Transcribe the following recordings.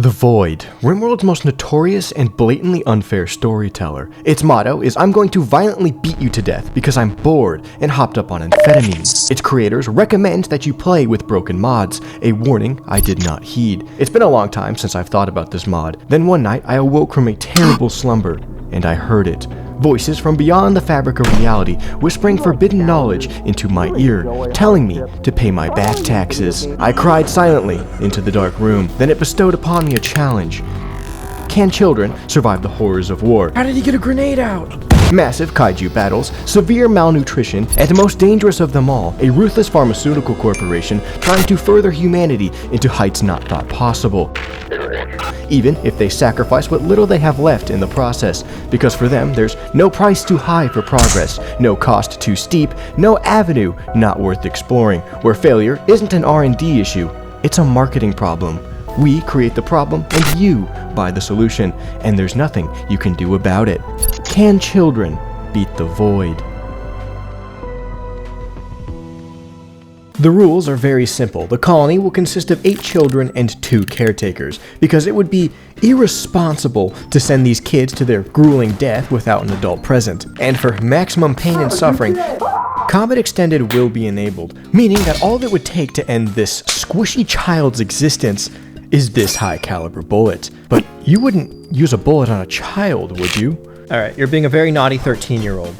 The Void, Rimworld's most notorious and blatantly unfair storyteller. Its motto is, "I'm going to violently beat you to death because I'm bored and hopped up on amphetamines." Its creators recommend that you play with broken mods, a warning I did not heed. It's been a long time since I've thought about this mod. Then one night I awoke from a terrible slumber, and I heard it. Voices from beyond the fabric of reality whispering forbidden knowledge into my ear, telling me to pay my back taxes. I cried silently into the dark room. Then it bestowed upon me a challenge. Can children survive the horrors of war? How did he get a grenade out? Massive kaiju battles, severe malnutrition, and most dangerous of them all, a ruthless pharmaceutical corporation trying to further humanity into heights not thought possible. Even if they sacrifice what little they have left in the process, because for them there's no price too high for progress, no cost too steep, no avenue not worth exploring, where failure isn't an R&D issue, it's a marketing problem. We create the problem and you buy the solution, and there's nothing you can do about it. Can children beat the void? The rules are very simple. The colony will consist of 8 children and 2 caretakers, because it would be irresponsible to send these kids to their grueling death without an adult present. And for maximum pain and suffering, Combat Extended will be enabled, meaning that all it would take to end this squishy child's existence is this high caliber bullet. But you wouldn't use a bullet on a child, would you? Alright, you're being a very naughty 13-year-old.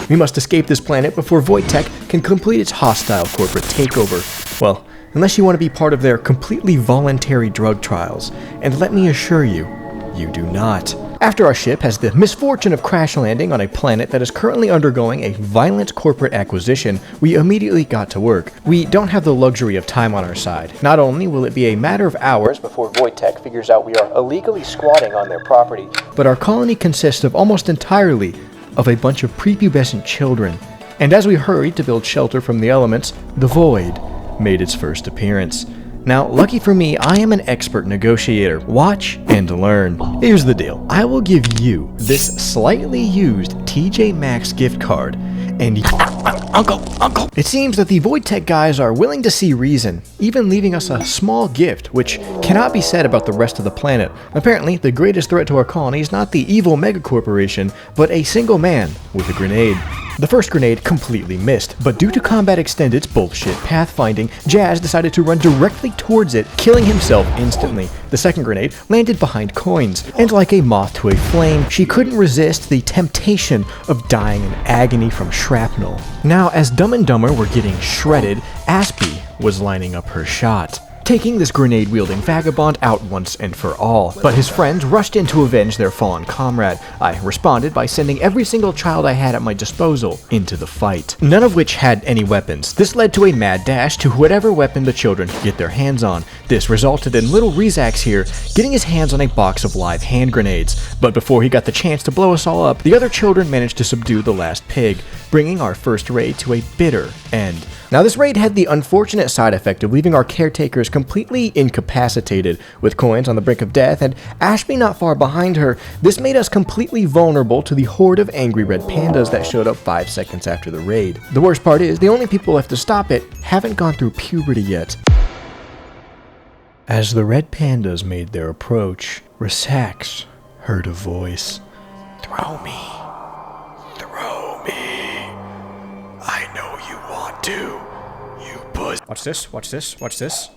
We must escape this planet before Voidtech can complete its hostile corporate takeover. Well, unless you want to be part of their completely voluntary drug trials. And let me assure you, you do not. After our ship has the misfortune of crash landing on a planet that is currently undergoing a violent corporate acquisition, we immediately got to work. We don't have the luxury of time on our side. Not only will it be a matter of hours before Voidtech figures out we are illegally squatting on their property, but our colony consists of almost entirely of a bunch of prepubescent children. And as we hurried to build shelter from the elements, the Void made its first appearance. Now, lucky for me, I am an expert negotiator. Watch and learn. Here's the deal. I will give you this slightly used TJ Maxx gift card, and Uncle! It seems that the Voidtech guys are willing to see reason, even leaving us a small gift, which cannot be said about the rest of the planet. Apparently, the greatest threat to our colony is not the evil megacorporation, but a single man with a grenade. The first grenade completely missed, but due to Combat Extended's bullshit pathfinding, Jazz decided to run directly towards it, killing himself instantly. The second grenade landed behind coins, and like a moth to a flame, she couldn't resist the temptation of dying in agony from shrapnel. Now, as Dumb and Dumber were getting shredded, Aspie was lining up her shot, taking this grenade-wielding vagabond out once and for all. But his friends rushed in to avenge their fallen comrade. I responded by sending every single child I had at my disposal into the fight, none of which had any weapons. This led to a mad dash to whatever weapon the children could get their hands on. This resulted in little Rezax here getting his hands on a box of live hand grenades. But before he got the chance to blow us all up, the other children managed to subdue the last pig, bringing our first raid to a bitter end. Now, this raid had the unfortunate side effect of leaving our caretakers completely incapacitated, with coins on the brink of death and Ashby not far behind her. This made us completely vulnerable to the horde of angry red pandas that showed up 5 seconds after the raid. The worst part is, the only people left to stop it haven't gone through puberty yet. As the red pandas made their approach, Rezax heard a voice. "Throw me. Throw me. I know you want to. You puss." Watch this, watch this, watch this.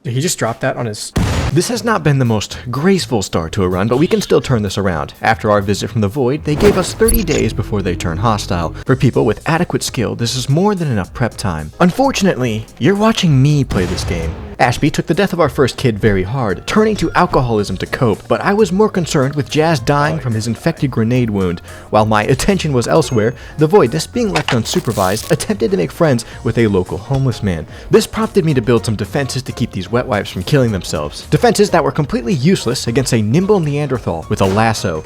Did he just drop that on his... This has not been the most graceful start to a run, but we can still turn this around. After our visit from the Void, they gave us 30 days before they turn hostile. For people with adequate skill, this is more than enough prep time. Unfortunately, you're watching me play this game. Ashby took the death of our first kid very hard, turning to alcoholism to cope, but I was more concerned with Jazz dying from his infected grenade wound. While my attention was elsewhere, the Void, this being left unsupervised, attempted to make friends with a local homeless man. This prompted me to build some defenses to keep these wet wipes from killing themselves. Defenses that were completely useless against a nimble Neanderthal with a lasso.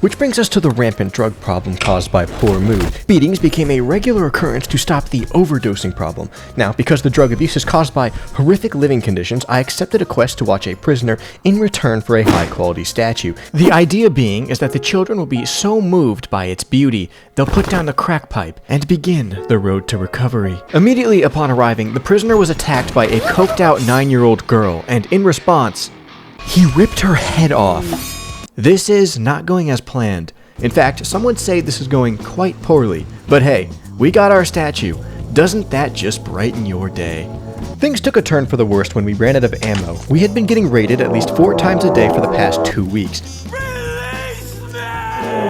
Which brings us to the rampant drug problem caused by poor mood. Beatings became a regular occurrence to stop the overdosing problem. Now, because the drug abuse is caused by horrific living conditions, I accepted a quest to watch a prisoner in return for a high-quality statue. The idea being is that the children will be so moved by its beauty, they'll put down the crack pipe and begin the road to recovery. Immediately upon arriving, the prisoner was attacked by a coked-out 9-year-old girl, and in response, he ripped her head off. This is not going as planned. In fact, some would say this is going quite poorly. But hey, we got our statue. Doesn't that just brighten your day? Things took a turn for the worst when we ran out of ammo. We had been getting raided at least 4 times a day for the past 2 weeks.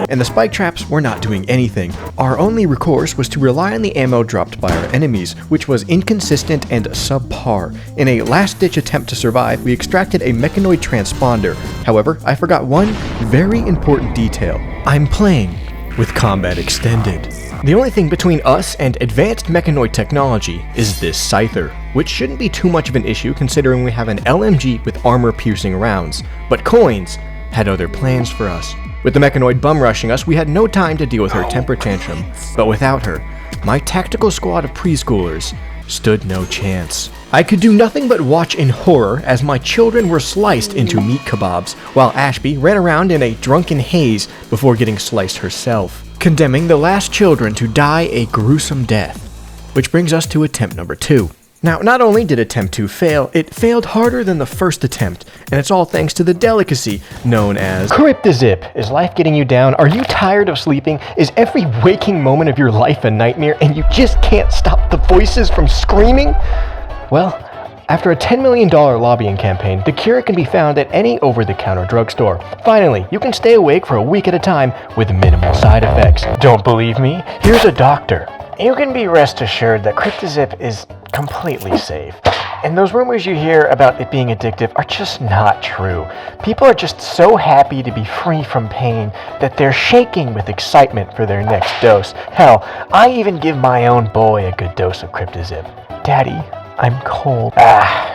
And the spike traps were not doing anything. Our only recourse was to rely on the ammo dropped by our enemies, which was inconsistent and subpar. In a last-ditch attempt to survive, we extracted a mechanoid transponder. However, I forgot one very important detail. I'm playing with combat extended. The only thing between us and advanced mechanoid technology is this Scyther, which shouldn't be too much of an issue considering we have an LMG with armor-piercing rounds. But Coins had other plans for us. With the mechanoid bum rushing us, we had no time to deal with her temper tantrum, but without her, my tactical squad of preschoolers stood no chance. I could do nothing but watch in horror as my children were sliced into meat kebabs, while Ashby ran around in a drunken haze before getting sliced herself, condemning the last children to die a gruesome death. Which brings us to attempt number 2. Now, not only did attempt 2 fail, it failed harder than the first attempt, and it's all thanks to the delicacy known as Cryptozip. Is life getting you down? Are you tired of sleeping? Is every waking moment of your life a nightmare, and you just can't stop the voices from screaming? Well, after a $10 million lobbying campaign, the cure can be found at any over-the-counter drugstore. Finally, you can stay awake for a week at a time with minimal side effects. Don't believe me? Here's a doctor. You can be rest assured that Cryptozip is completely safe. And those rumors you hear about it being addictive are just not true. People are just so happy to be free from pain that they're shaking with excitement for their next dose. Hell, I even give my own boy a good dose of Cryptozip. Daddy, I'm cold.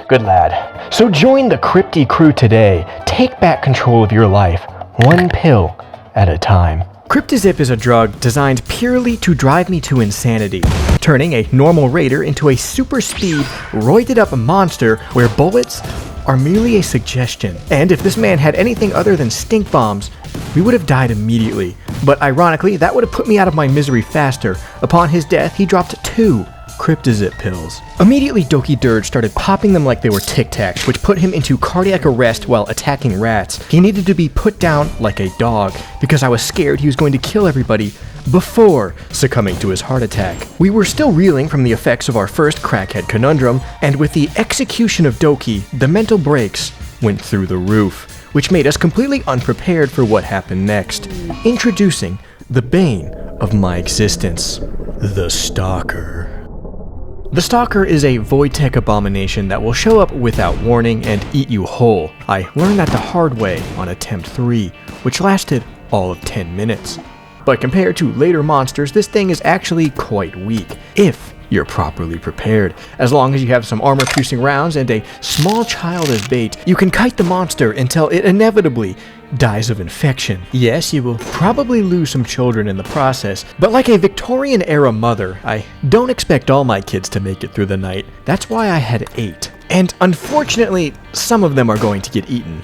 Good lad. So join the Crypty crew today. Take back control of your life, one pill at a time. Cryptozip is a drug designed purely to drive me to insanity, turning a normal raider into a super speed, roided up monster where bullets are merely a suggestion. And if this man had anything other than stink bombs, we would have died immediately. But ironically, that would have put me out of my misery faster. Upon his death, he dropped 2 Cryptozip pills. Immediately, Doki Dirge started popping them like they were Tic Tacs, which put him into cardiac arrest while attacking rats. He needed to be put down like a dog, because I was scared he was going to kill everybody before succumbing to his heart attack. We were still reeling from the effects of our first crackhead conundrum, and with the execution of Doki, the mental breaks went through the roof, which made us completely unprepared for what happened next. Introducing the bane of my existence, the Stalker. The Stalker is a void tech abomination that will show up without warning and eat you whole. I learned that the hard way on attempt 3, which lasted all of 10 minutes. But compared to later monsters, this thing is actually quite weak, if you're properly prepared. As long as you have some armor-piercing rounds and a small child as bait, you can kite the monster until it inevitably dies of infection. Yes, you will probably lose some children in the process, but like a Victorian-era mother, I don't expect all my kids to make it through the night. That's why I had 8. And unfortunately, some of them are going to get eaten.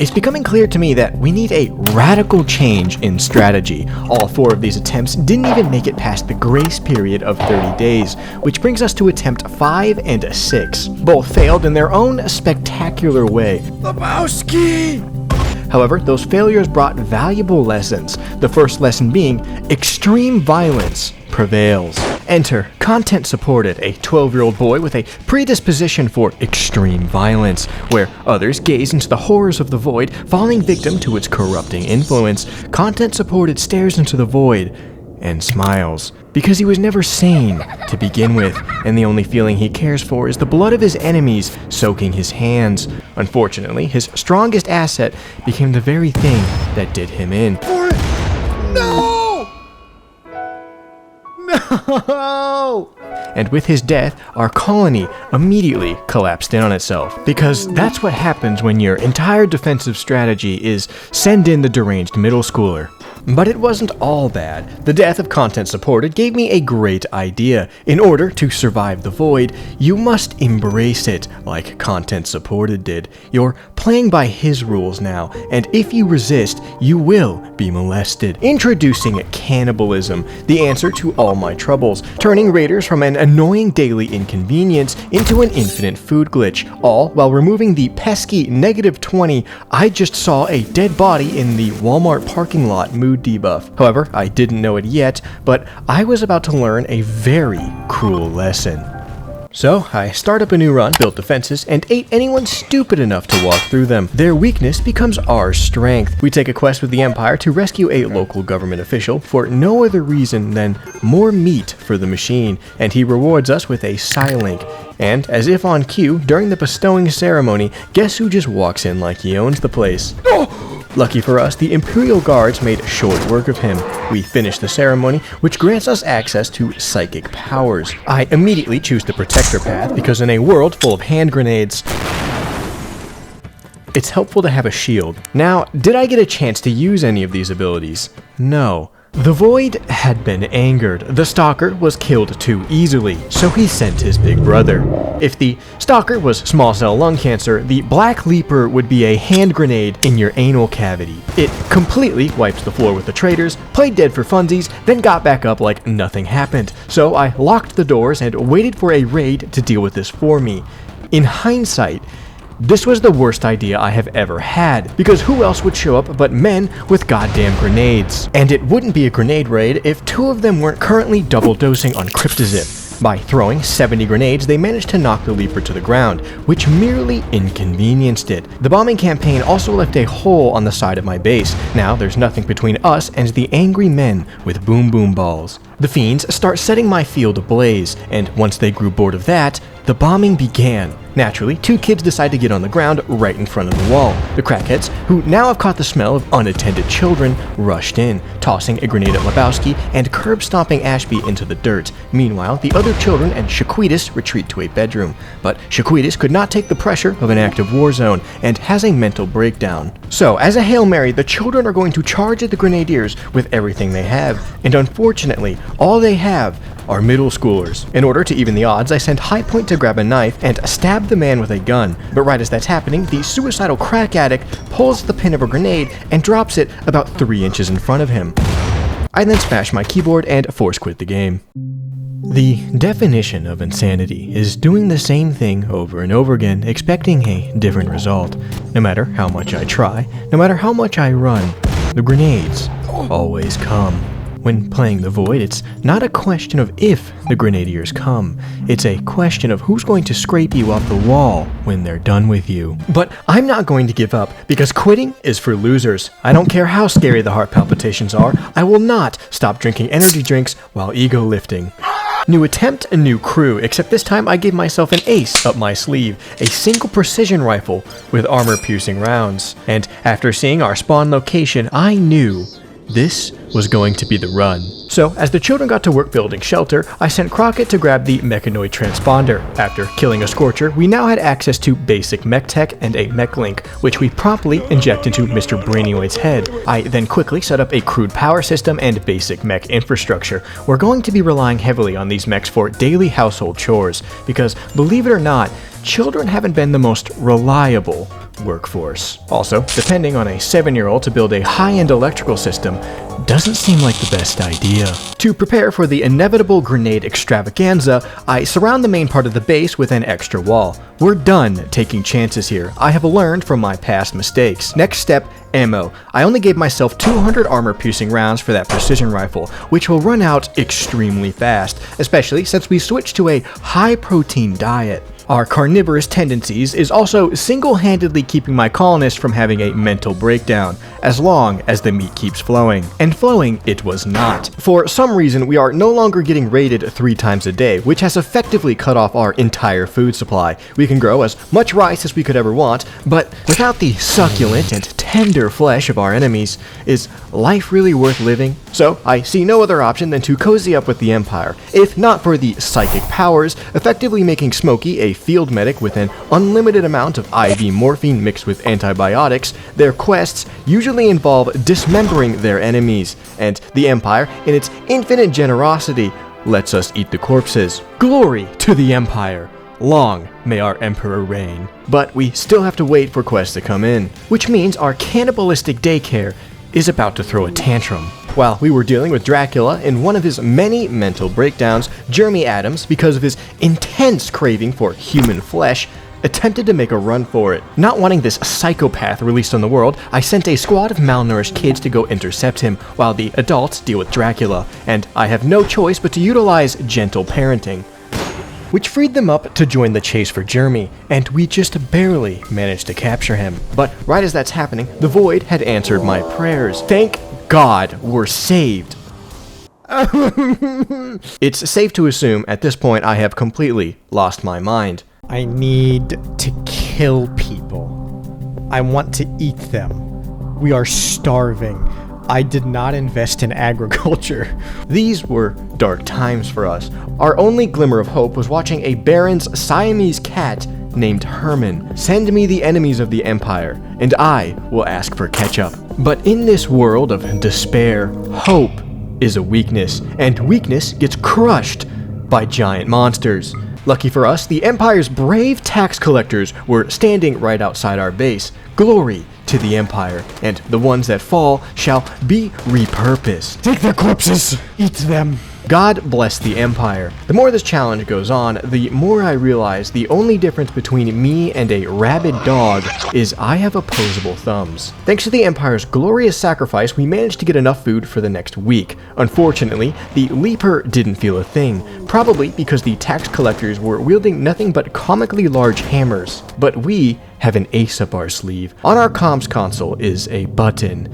It's becoming clear to me that we need a radical change in strategy. All 4 of these attempts didn't even make it past the grace period of 30 days, which brings us to attempt 5 and 6. Both failed in their own spectacular way. Lebowski! However, those failures brought valuable lessons. The first lesson being, extreme violence prevails. Enter Content Supported, a 12-year-old boy with a predisposition for extreme violence, where others gaze into the horrors of the void, falling victim to its corrupting influence. Content Supported stares into the void and smiles, because he was never sane to begin with, and the only feeling he cares for is the blood of his enemies soaking his hands. Unfortunately, his strongest asset became the very thing that did him in. No! No! and with his death, our colony immediately collapsed in on itself. Because that's what happens when your entire defensive strategy is send in the deranged middle schooler. But it wasn't all bad. The death of Content Supported gave me a great idea. In order to survive the void, you must embrace it, like Content Supported did. You're playing by his rules now, and if you resist, you will be molested. Introducing cannibalism, the answer to all my troubles, turning raiders from an annoying daily inconvenience into an infinite food glitch, all while removing the pesky -20 I just saw a dead body in the Walmart parking lot mood debuff. However, I didn't know it yet, but I was about to learn a very cruel lesson. So, I start up a new run, built defenses, and ate anyone stupid enough to walk through them. Their weakness becomes our strength. We take a quest with the Empire to rescue a local government official for no other reason than more meat for the machine, and he rewards us with a Psylink. And, as if on cue, during the bestowing ceremony, guess who just walks in like he owns the place? Lucky for us, the Imperial Guards made short work of him. We finish the ceremony, which grants us access to psychic powers. I immediately choose the Protector path because in a world full of hand grenades, it's helpful to have a shield. Now, did I get a chance to use any of these abilities? No. The Void had been angered. The Stalker was killed too easily, so he sent his big brother. If the Stalker was small cell lung cancer, the Black Leaper would be a hand grenade in your anal cavity. It completely wipes the floor with the traitors, played dead for funsies, then got back up like nothing happened. So I locked the doors and waited for a raid to deal with this for me. In hindsight, this was the worst idea I have ever had, because who else would show up but men with goddamn grenades? And it wouldn't be a grenade raid if two of them weren't currently double dosing on Cryptozip. By throwing 70 grenades, they managed to knock the Leaper to the ground, which merely inconvenienced it. The bombing campaign also left a hole on the side of my base. Now there's nothing between us and the angry men with boom boom balls. The fiends start setting my field ablaze, and once they grew bored of that, the bombing began. Naturally, two kids decide to get on the ground right in front of the wall. The crackheads, who now have caught the smell of unattended children, rushed in, tossing a grenade at Lebowski and curb-stomping Ashby into the dirt. Meanwhile, the other children and Shaquitas retreat to a bedroom. But Shaquitas could not take the pressure of an active war zone and has a mental breakdown. So, as a Hail Mary, the children are going to charge at the Grenadiers with everything they have. And unfortunately, all they have are middle schoolers. In order to even the odds, I sent High Point to grab a knife and stab the man with a gun. But right as that's happening, the suicidal crack addict pulls the pin of a grenade and drops it about 3 inches in front of him. I then smash my keyboard and force quit the game. The definition of insanity is doing the same thing over and over again, expecting a different result. No matter how much I try, no matter how much I run, the grenades always come. When playing the Void, it's not a question of if the Grenadiers come. It's a question of who's going to scrape you off the wall when they're done with you. But I'm not going to give up, because quitting is for losers. I don't care how scary the heart palpitations are, I will not stop drinking energy drinks while ego lifting. New attempt, a new crew, except this time I gave myself an ace up my sleeve, a single precision rifle with armor-piercing rounds. And after seeing our spawn location, I knew this was going to be the run. So, as the children got to work building shelter, I sent Crockett to grab the mechanoid transponder. After killing a Scorcher, we now had access to basic mech tech and a mech link, which we promptly inject into Mr. Brainioid's head. I then quickly set up a crude power system and basic mech infrastructure. We're going to be relying heavily on these mechs for daily household chores, because believe it or not, children haven't been the most reliable workforce. Also, depending on a 7-year-old to build a high-end electrical system doesn't seem like the best idea. To prepare for the inevitable grenade extravaganza, I surround the main part of the base with an extra wall. We're done taking chances here. I have learned from my past mistakes. Next step, ammo. I only gave myself 200 armor-piercing rounds for that precision rifle, which will run out extremely fast, especially since we switched to a high-protein diet. Our carnivorous tendencies is also single-handedly keeping my colonists from having a mental breakdown, as long as the meat keeps flowing. And flowing it was not. For some reason, we are no longer getting raided 3 times a day, which has effectively cut off our entire food supply. We can grow as much rice as we could ever want, but without the succulent and tender flesh of our enemies. Is life really worth living? So I see no other option than to cozy up with the Empire, if not for the psychic powers, effectively making Smokey a field medic with an unlimited amount of IV morphine mixed with antibiotics. Their quests usually involve dismembering their enemies, and the Empire, in its infinite generosity, lets us eat the corpses. Glory to the Empire! Long may our Emperor reign. But we still have to wait for quests to come in, which means our cannibalistic daycare is about to throw a tantrum. While we were dealing with Dracula in one of his many mental breakdowns, Jeremy Adams, because of his intense craving for human flesh, attempted to make a run for it. Not wanting this psychopath released on the world, I sent a squad of malnourished kids to go intercept him, while the adults deal with Dracula, and I have no choice but to utilize gentle parenting, which freed them up to join the chase for Jeremy, and we just barely managed to capture him. But right as that's happening, the Void had answered my prayers. Thank God we're saved. It's safe to assume at this point I have completely lost my mind. I need to kill people. I want to eat them. We are starving. I did not invest in agriculture. These were dark times for us. Our only glimmer of hope was watching a Baron's Siamese cat named Herman send me the enemies of the Empire, and I will ask for ketchup. But in this world of despair, hope is a weakness, and weakness gets crushed by giant monsters. Lucky for us, the Empire's brave tax collectors were standing right outside our base. Glory to the Empire, and the ones that fall shall be repurposed. Take their corpses! Eat them! God bless the Empire. The more this challenge goes on, the more I realize the only difference between me and a rabid dog is I have opposable thumbs. Thanks to the Empire's glorious sacrifice, we managed to get enough food for the next week. Unfortunately, the Leaper didn't feel a thing, probably because the tax collectors were wielding nothing but comically large hammers. But we have an ace up our sleeve. On our comms console is a button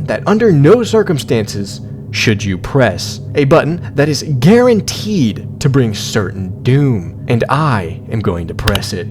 that under no circumstances should you press. A button that is guaranteed to bring certain doom, and I am going to press it.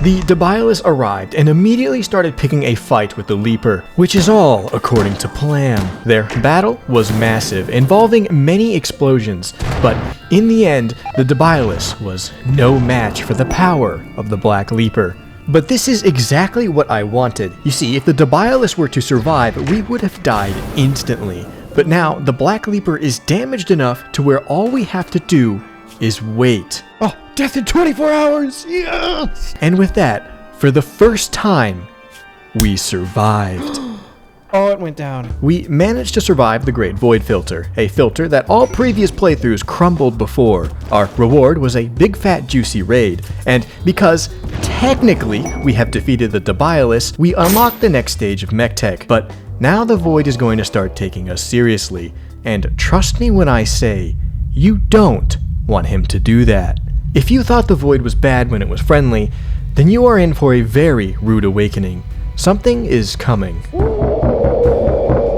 The Debilis arrived and immediately started picking a fight with the Leaper, which is all according to plan. Their battle was massive, involving many explosions, but in the end, the Debilis was no match for the power of the Black Leaper. But this is exactly what I wanted. You see, if the Debilis were to survive, we would have died instantly. But now, the Black Leaper is damaged enough to where all we have to do is wait. Oh, death in 24 hours! Yes! And with that, for the first time, we survived. Oh, it went down. We managed to survive the Great Void Filter, a filter that all previous playthroughs crumbled before. Our reward was a big fat juicy raid, and because technically we have defeated the Debilis, we unlocked the next stage of mech tech. But now the Void is going to start taking us seriously, and trust me when I say, you don't want him to do that. If you thought the Void was bad when it was friendly, then you are in for a very rude awakening. Something is coming.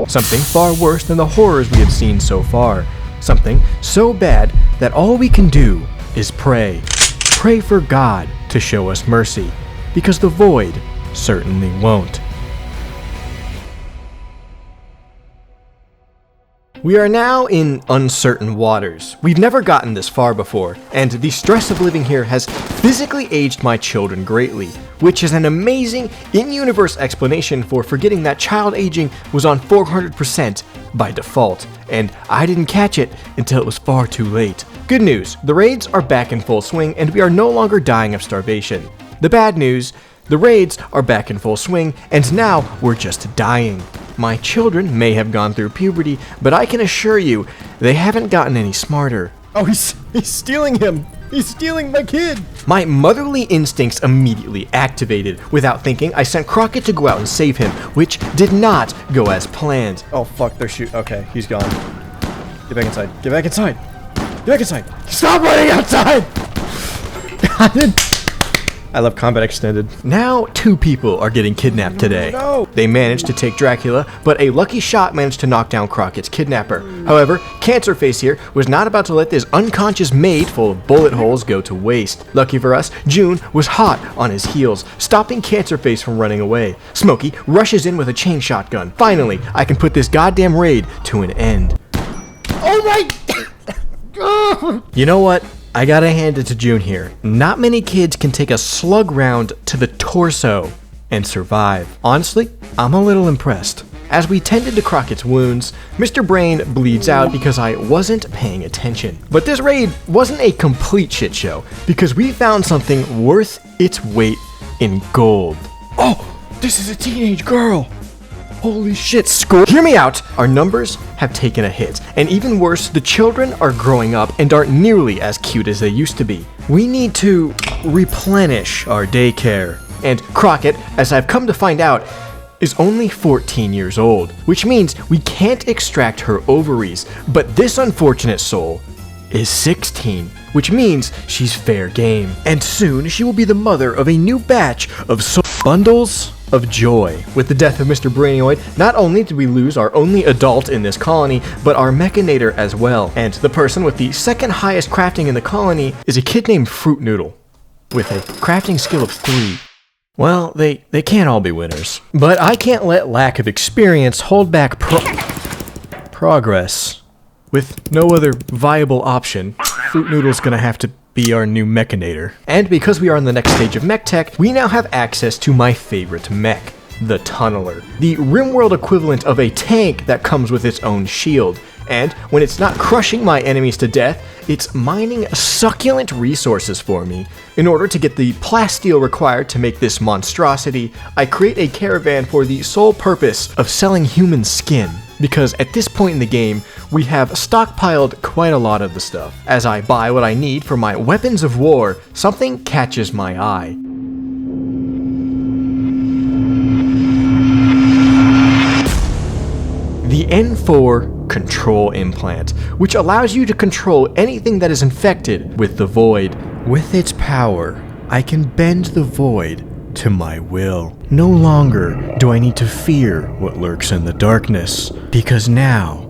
Something far worse than the horrors we have seen so far. Something so bad that all we can do is pray. Pray for God to show us mercy, because the Void certainly won't. We are now in uncertain waters. We've never gotten this far before, and the stress of living here has physically aged my children greatly, which is an amazing in-universe explanation for forgetting that child aging was on 400% by default, and I didn't catch it until it was far too late. Good news, the raids are back in full swing, and we are no longer dying of starvation. The bad news, the raids are back in full swing, and now we're just dying. My children may have gone through puberty, but I can assure you, they haven't gotten any smarter. Oh, he's stealing him. He's stealing my kid! My motherly instincts immediately activated. Without thinking, I sent Crockett to go out and save him, which did not go as planned. Oh fuck, they're shooting. Okay, he's gone. Get back inside. Get back inside! Get back inside! Stop running outside! I love Combat Extended. Now, 2 people are getting kidnapped today. No. They managed to take Dracula, but a lucky shot managed to knock down Crockett's kidnapper. However, Cancerface here was not about to let this unconscious maid full of bullet holes go to waste. Lucky for us, June was hot on his heels, stopping Cancerface from running away. Smokey rushes in with a chain shotgun. Finally, I can put this goddamn raid to an end. Oh my... You know what? I gotta hand it to June here. Not many kids can take a slug round to the torso and survive. Honestly, I'm a little impressed. As we tended to Crockett's wounds, Mr. Brain bleeds out because I wasn't paying attention. But this raid wasn't a complete shit show, because we found something worth its weight in gold. Oh, this is a teenage girl! Holy shit, School, hear me out! Our numbers have taken a hit, and even worse, the children are growing up and aren't nearly as cute as they used to be. We need to replenish our daycare. And Crockett, as I've come to find out, is only 14 years old, which means we can't extract her ovaries, but this unfortunate soul is 16, which means she's fair game. And soon she will be the mother of a new batch of bundles of joy. With the death of Mr. Brainoid, not only did we lose our only adult in this colony, but our mechanator as well. And the person with the second highest crafting in the colony is a kid named Fruit Noodle, with a crafting skill of 3. Well, they can't all be winners. But I can't let lack of experience hold back progress. With no other viable option, Fruit Noodle's gonna have to be our new mechanator. And because we are in the next stage of mech tech, we now have access to my favorite mech, the Tunneler, the Rimworld equivalent of a tank that comes with its own shield. And when it's not crushing my enemies to death, it's mining succulent resources for me. In order to get the plasteel required to make this monstrosity, I create a caravan for the sole purpose of selling human skin. Because at this point in the game, we have stockpiled quite a lot of the stuff. As I buy what I need for my weapons of war, something catches my eye. The N4 Control Implant, which allows you to control anything that is infected with the Void. With its power, I can bend the Void to my will. No longer do I need to fear what lurks in the darkness, because now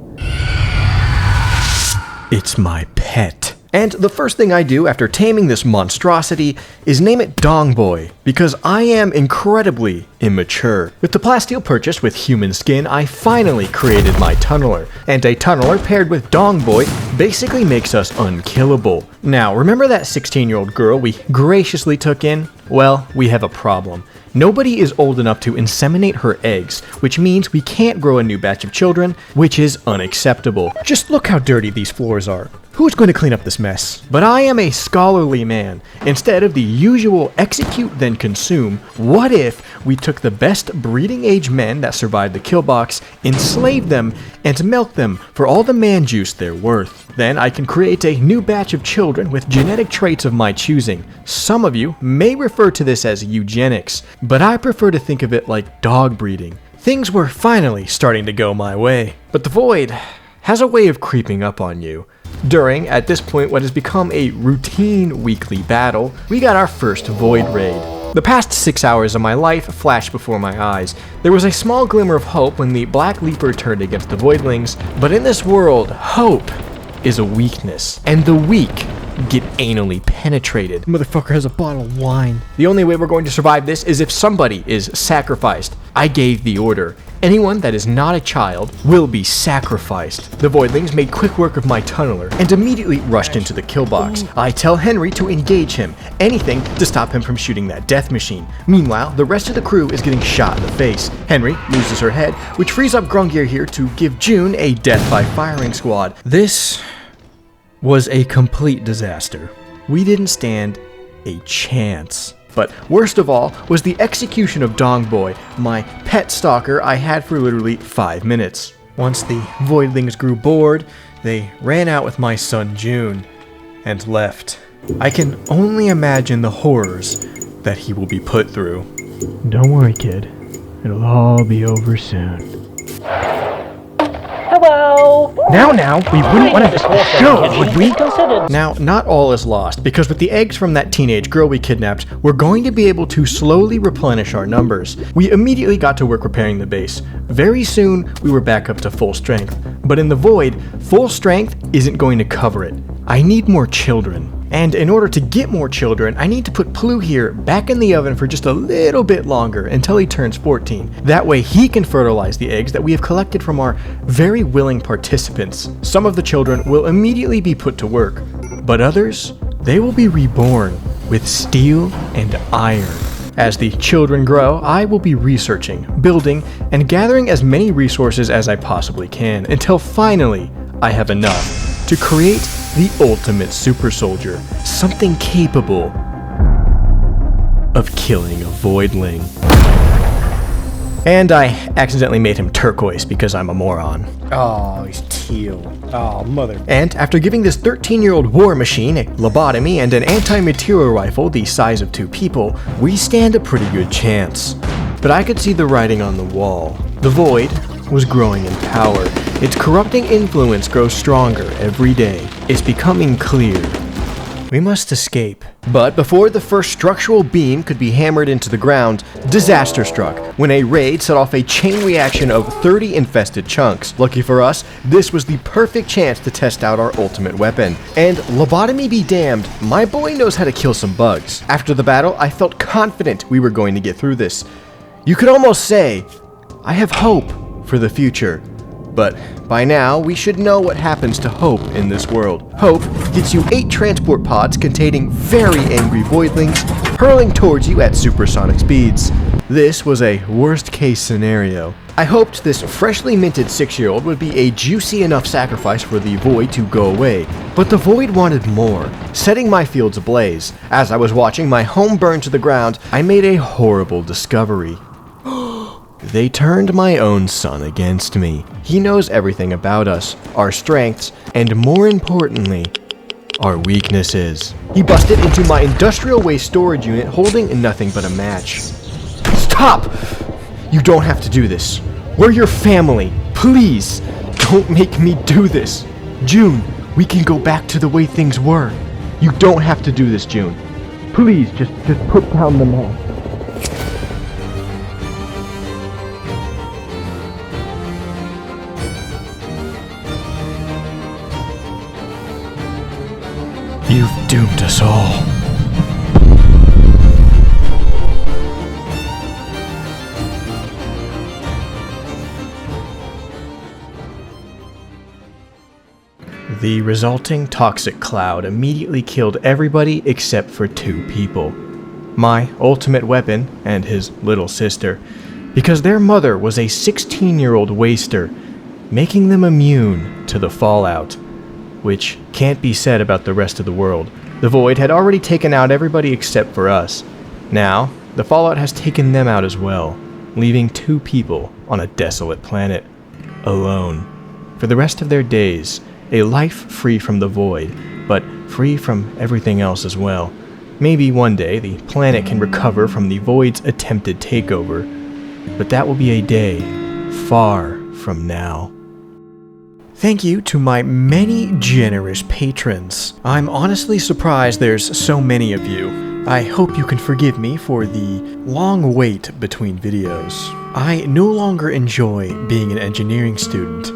it's my pet. And the first thing I do after taming this monstrosity is name it Dong Boy, because I am incredibly immature. With the plasteel purchase with human skin, I finally created my Tunneler, and a Tunneler paired with Dong Boy basically makes us unkillable. Now, remember that 16-year-old girl we graciously took in? Well, we have a problem. Nobody is old enough to inseminate her eggs, which means we can't grow a new batch of children, which is unacceptable. Just look how dirty these floors are. Who's going to clean up this mess? But I am a scholarly man. Instead of the usual execute then consume, what if we took the best breeding age men that survived the kill box, enslaved them, and milked them for all the man juice they're worth? Then I can create a new batch of children with genetic traits of my choosing. Some of you may refer to this as eugenics, but I prefer to think of it like dog breeding. Things were finally starting to go my way. But the Void has a way of creeping up on you. During, at this point, what has become a routine weekly battle, we got our first Void raid. The past 6 hours of my life flashed before my eyes. There was a small glimmer of hope when the Black Leaper turned against the Voidlings, but in this world, hope is a weakness, and the weak get anally penetrated. Motherfucker has a bottle of wine. The only way we're going to survive this is if somebody is sacrificed. I gave the order. Anyone that is not a child will be sacrificed. The Voidlings made quick work of my Tunneler and immediately rushed into the kill box. I tell Henry to engage him, anything to stop him from shooting that death machine. Meanwhile, the rest of the crew is getting shot in the face. Henry loses her head, which frees up Grungier here to give June a death by firing squad. This was a complete disaster. We didn't stand a chance. But worst of all was the execution of Dong Boy, my pet stalker I had for literally 5 minutes. Once the Voidlings grew bored, they ran out with my son June and left. I can only imagine the horrors that he will be put through. Don't worry, kid. It'll all be over soon. Hello! Now, we wouldn't want to miss the show, would we? Now, not all is lost, because with the eggs from that teenage girl we kidnapped, we're going to be able to slowly replenish our numbers. We immediately got to work repairing the base. Very soon, we were back up to full strength. But in the void, full strength isn't going to cover it. I need more children. And in order to get more children, I need to put Plu here back in the oven for just a little bit longer until he turns 14. That way he can fertilize the eggs that we have collected from our very willing participants. Some of the children will immediately be put to work, but others, they will be reborn with steel and iron. As the children grow, I will be researching, building, and gathering as many resources as I possibly can until finally I have enough to create the ultimate super soldier, something capable of killing a voidling. And I accidentally made him turquoise because I'm a moron. Oh, he's teal. Oh, mother. And after giving this 13-year-old war machine a lobotomy and an anti-material rifle the size of 2 people, we stand a pretty good chance. But I could see the writing on the wall. The void was growing in power. Its corrupting influence grows stronger every day. It's becoming clear. We must escape. But before the first structural beam could be hammered into the ground, disaster struck when a raid set off a chain reaction of 30 infested chunks. Lucky for us, this was the perfect chance to test out our ultimate weapon. And lobotomy be damned, my boy knows how to kill some bugs. After the battle, I felt confident we were going to get through this. You could almost say, I have hope for the future. But by now, we should know what happens to hope in this world. Hope gets you 8 transport pods containing very angry voidlings hurling towards you at supersonic speeds. This was a worst-case scenario. I hoped this freshly minted 6-year-old would be a juicy enough sacrifice for the void to go away, but the void wanted more, setting my fields ablaze. As I was watching my home burn to the ground, I made a horrible discovery. They turned my own son against me. He knows everything about us, our strengths, and more importantly, our weaknesses. He busted into my industrial waste storage unit holding nothing but a match. Stop! You don't have to do this. We're your family. Please, don't make me do this. June, we can go back to the way things were. You don't have to do this, June. Please, just put down the mask. You've doomed us all. The resulting toxic cloud immediately killed everybody except for 2 people. My ultimate weapon and his little sister, because their mother was a 16-year-old waster, making them immune to the fallout. Which can't be said about the rest of the world. The void had already taken out everybody except for us. Now, the fallout has taken them out as well, leaving 2 people on a desolate planet, alone. For the rest of their days, a life free from the void, but free from everything else as well. Maybe one day the planet can recover from the void's attempted takeover, but that will be a day far from now. Thank you to my many generous patrons. I'm honestly surprised there's so many of you. I hope you can forgive me for the long wait between videos. I no longer enjoy being an engineering student.